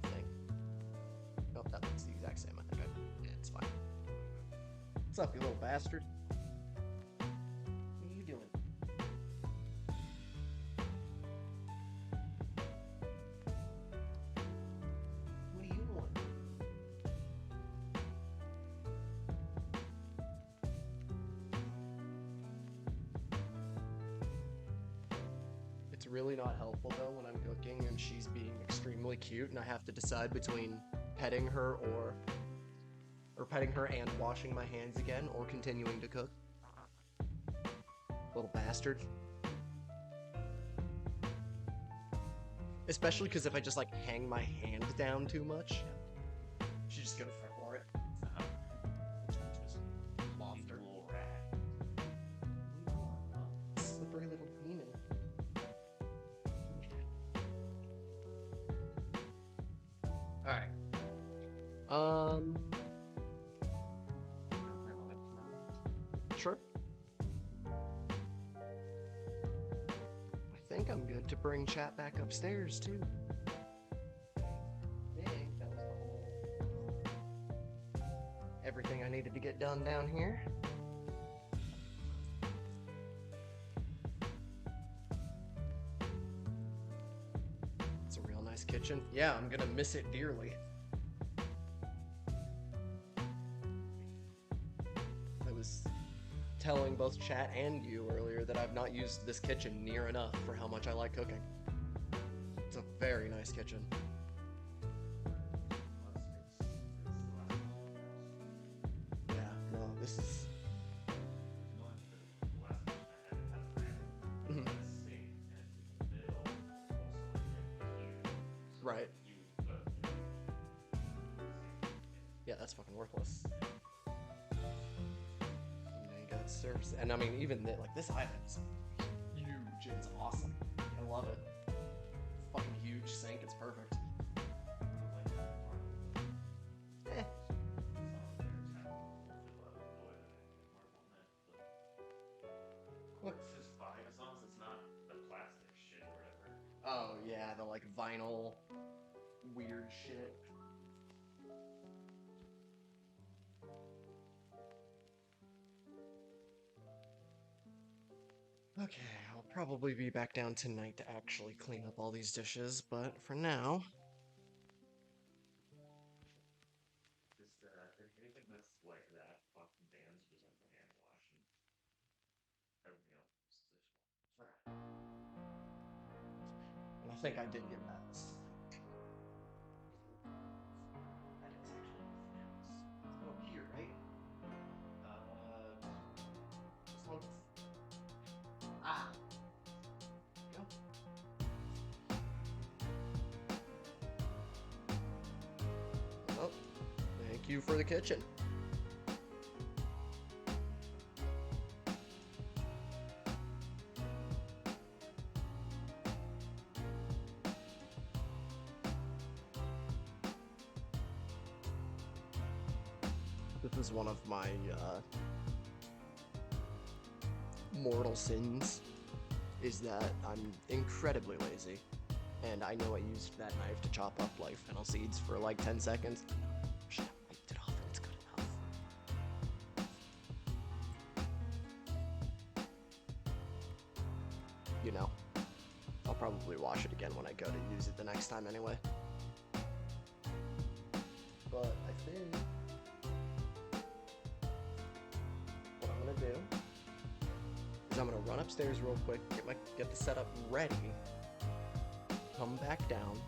Thing. Nope, that looks the exact same. I think yeah, it's fine. What's up, you little bastard? What are you doing? What do you want? It's really not helpful though when I'm cooking and she's being extremely cute and I have to decide between petting her or petting her and washing my hands again or continuing to cook. Little bastard. Especially because if I just like hang my hand down too much, she's just gonna for it. Just loft her. Slippery little demon. Alright. Sure. I think I'm good to bring chat back upstairs too. everything I needed to get done down here. It's a real nice kitchen. Yeah, I'm gonna miss it dearly. I was telling both chat and you earlier that I've not used this kitchen near enough for how much I like cooking. It's a very nice kitchen. Yeah, no, this is... Mhm. Right. Yeah, that's fucking worthless. You got surfs, and I mean, even like this island's huge. It's awesome. I love it. Fucking huge sink. It's perfect. Eh. It's just fine as long as it's not the plastic shit or whatever. Oh yeah, the like vinyl weird shit. Okay, I'll probably be back down tonight to actually clean up all these dishes, but for now, Just anything that's like that fucking bans just like hand washing. Everything else is dishwasher. and I think I did get that. Oh, here, right? This one. Ah. There you go. Oh, thank you for the kitchen. This is one of my mortal sins, is that I'm incredibly lazy, and I know I used that knife to chop up like fennel seeds for like 10 seconds. Should have wiped it off and it's good enough. You know, I'll probably wash it again when I go to use it the next time anyway. But I think what I'm gonna do is I'm gonna run upstairs real quick, get the setup ready, come back down,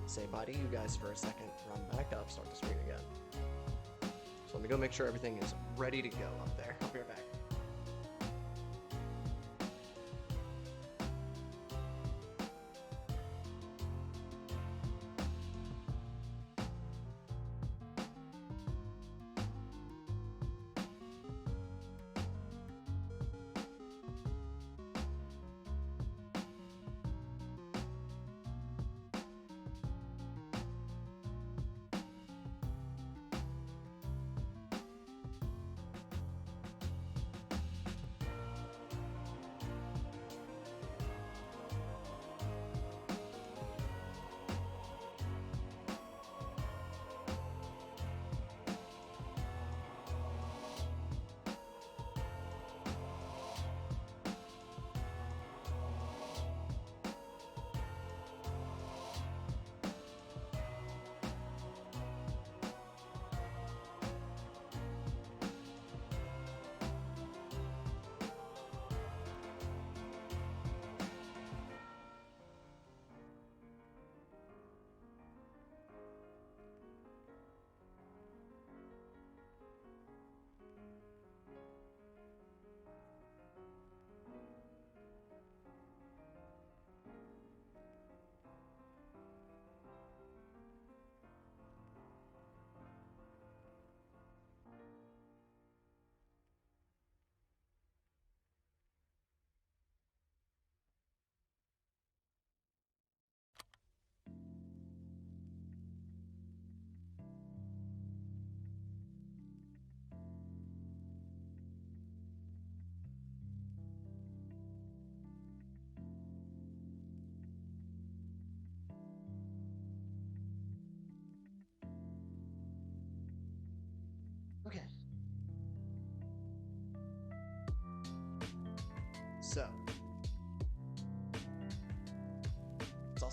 say bye to you guys for a second, run back up, start the screen again. So let me go make sure everything is ready to go up there. I'll be right back.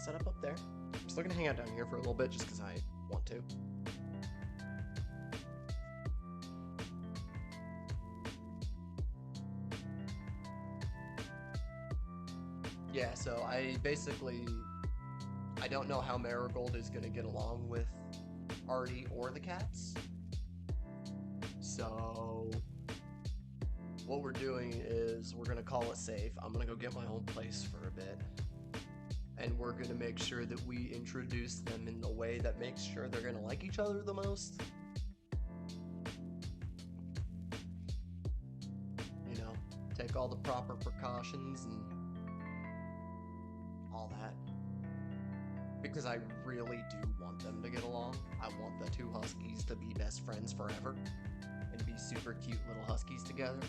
set up there. I'm still gonna hang out down here for a little bit just because I want to. Yeah, so I don't know how Marigold is gonna get along with Artie or the cats. So what we're doing is we're gonna call it safe. I'm gonna go get my own place for a bit. And we're gonna make sure that we introduce them in the way that makes sure they're gonna like each other the most. You know, take all the proper precautions and all that. Because I really do want them to get along. I want the two huskies to be best friends forever and be super cute little huskies together.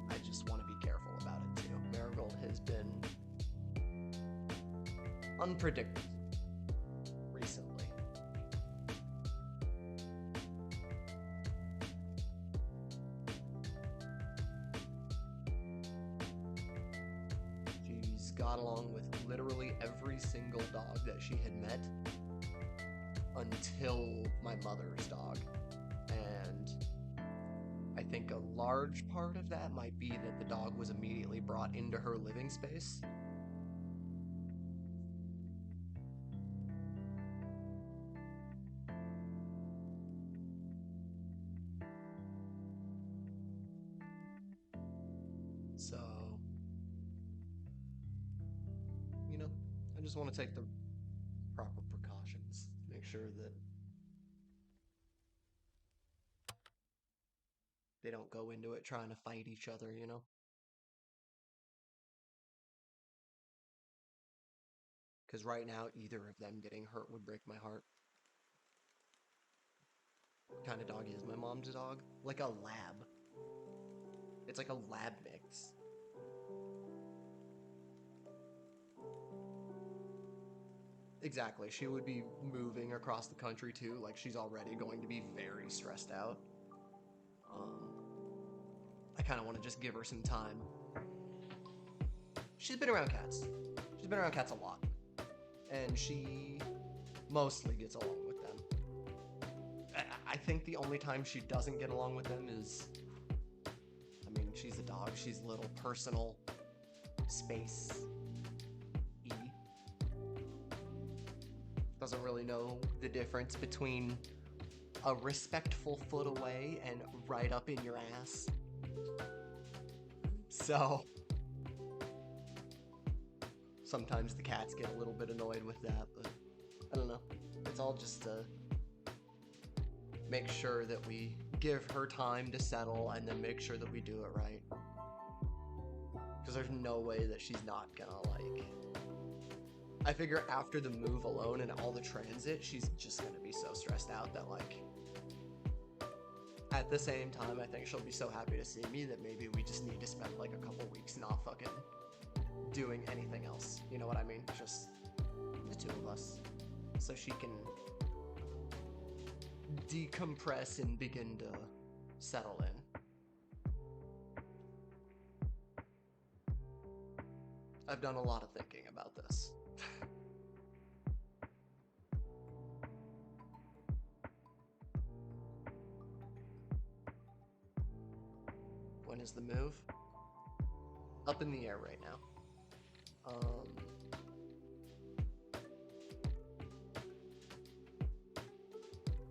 I just want to be careful about it too. Marigold has been unpredictable recently. She's got along with literally every single dog that she had met until my mother's dog. And I think a large part of that might be that the dog was immediately brought into her living space. So, you know, I just want to take the proper precautions, make sure that they don't go into it trying to fight each other, you know? Because right now, either of them getting hurt would break my heart. What kind of dog is my mom's dog? Like a lab. It's like a lab mix. Exactly. She would be moving across the country too. Like she's already going to be very stressed out. I kind of want to just give her some time. She's been around cats. She's been around cats a lot. And she mostly gets along with them. I think the only time she doesn't get along with them is, I mean, she's a dog. She's a little personal space. Doesn't really know the difference between a respectful foot away and right up in your ass. So sometimes the cats get a little bit annoyed with that, but I don't know. It's all just to make sure that we give her time to settle and then make sure that we do it right. Because there's no way that she's not gonna like... I figure after the move alone and all the transit, she's just gonna be so stressed out that like... At the same time, I think she'll be so happy to see me that maybe we just need to spend like a couple weeks not fucking doing anything else. You know what I mean? Just the two of us. So she can decompress and begin to settle in. I've done a lot of thinking about this. When is the move? Up in the air right now.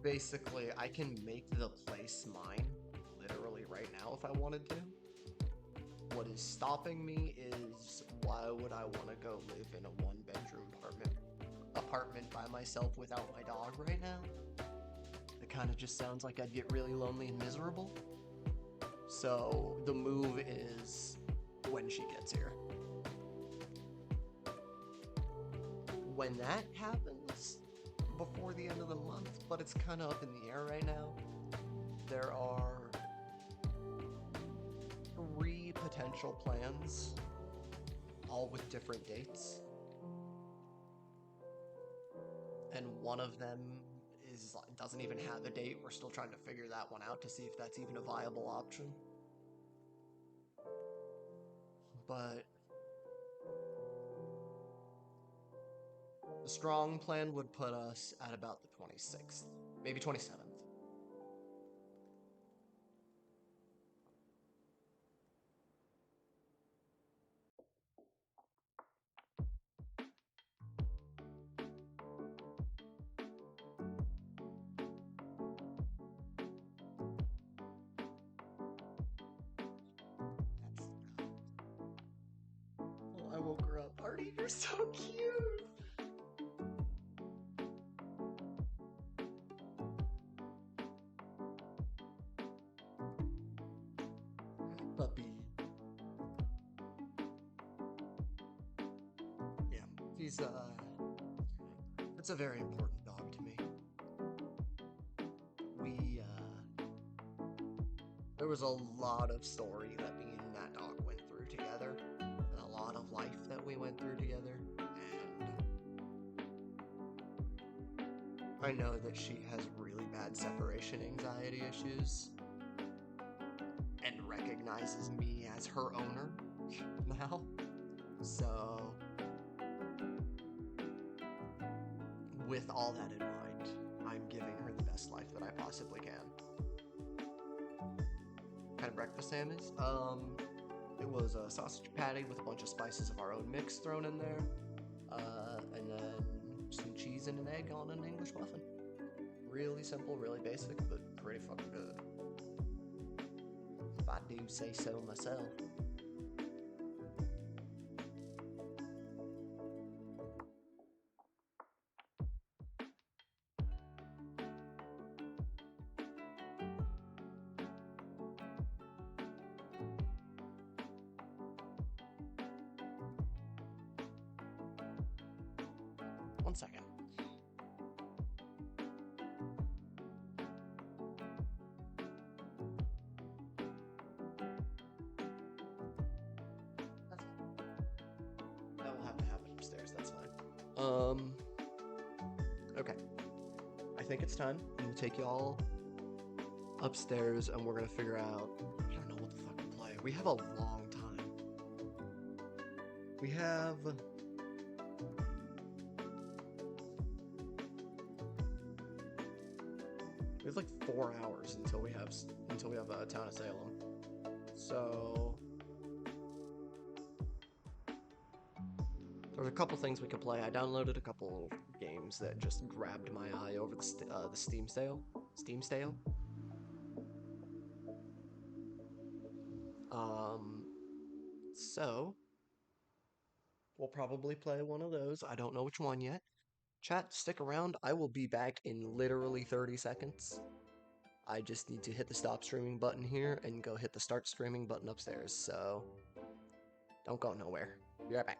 Basically, I can make the place mine literally right now if I wanted to. What is stopping me is why would I want to go live in a one-bedroom apartment by myself without my dog right now? It kind of just sounds like I'd get really lonely and miserable. So the move is when she gets here. When that happens, before the end of the month, but it's kind of up in the air right now. There are 3 potential plans, all with different dates. And one of them doesn't even have a date. We're still trying to figure that one out to see if that's even a viable option. but the strong plan would put us at about the 26th, maybe 27th. Oh, I woke her up. Artie, you're so cute! Puppy. Yeah, he's, it's a very important dog to me. There was a lot of story that me and that dog went through together, and a lot of life that we went through together, and I know that she has really bad separation anxiety issues, and recognizes me as her owner now, so with all that in mind, I'm giving her the best life that I possibly can. Kind of breakfast Sam is? It was a sausage patty with a bunch of spices of our own mix thrown in there, and then some cheese and an egg on an English muffin. Really simple, really basic, but pretty fucking good. If I do say so myself. One second. That will have to happen upstairs, that's fine. Okay. I think it's time. I'm gonna take y'all upstairs and we're gonna figure out, I don't know what the fuck to play. We have a long time. We have like 4 hours until we have Town of Salem. So there's a couple things we could play. I downloaded a couple games that just grabbed my eye over the Steam sale. So we'll probably play one of those. I don't know which one yet. Chat, stick around. I will be back in literally 30 seconds. I just need to hit the stop streaming button here and go hit the start streaming button upstairs. So don't go nowhere. Be right back.